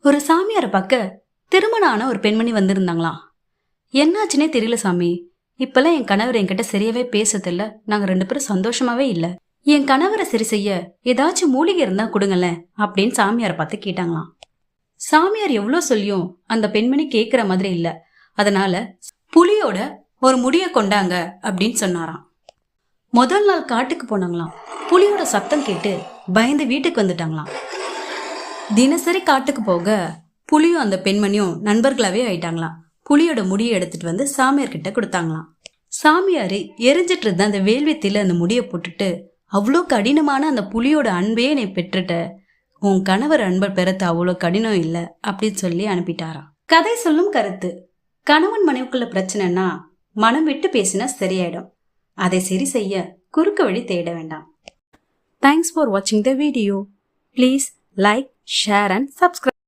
ஒரு சாமியாரை பார்க்க திருமணம் ஆன ஒரு பெண்மணி வந்திருந்தாங்களாம். என்னாச்சுன்னே தெரியல சாமி, இப்பெல்லாம் என் கணவர் என்கிட்ட சரியாவே பேசுறதில்ல, நாங்க 2 பேரும் சந்தோஷமாவே இல்ல. என் கணவரை சரி செய்ய ஏதாச்சும் மூலிகை இருந்தா கொடுங்களேன் அப்படின்னு சாமியாரை பார்த்து கேட்டாங்களாம். சாமியார் எவ்வளவு சொல்லியும் அந்த பெண்மணி கேக்குற மாதிரி இல்ல. அதனால புலியோட ஒரு முடிய கொண்டாங்க அப்படின்னு சொன்னாராம். முதல் நாள் காட்டுக்கு போனாங்களாம். புலியோட சத்தம் கேட்டு பயந்து வீட்டுக்கு வந்துட்டாங்களாம். தினசரி காட்டுக்கு போக புலியும் அந்த பெண்மணியும் நண்பர்களாவே ஆயிட்டாங்களாம். புலியோட முடியை எடுத்துட்டு வந்து சாமியார் கிட்ட கொடுத்தாங்களாம். சாமியாரு எரிஞ்சிட்டு இருந்த அந்த வேள்வித்தில அந்த முடியை போட்டுட்டு, அவ்வளோ கடினமான அந்த புலியோட அன்பையே நீ பெற்றுட்ட, உன் கணவர் அன்பை பெறத்து அவ்வளோ கடினம் இல்லை அப்படின்னு சொல்லி அனுப்பிட்டாராம். கதை சொல்லும் கருத்து: கணவன் மனைவிக்குள்ள பிரச்சனைனா மனம் விட்டு பேசினா சரியாயிடும். அதை சரி செய்ய குறுக்கு வழி தேட வேண்டாம். தேங்க்ஸ் ஃபார் வாட்சிங் the video. Please like, share and subscribe.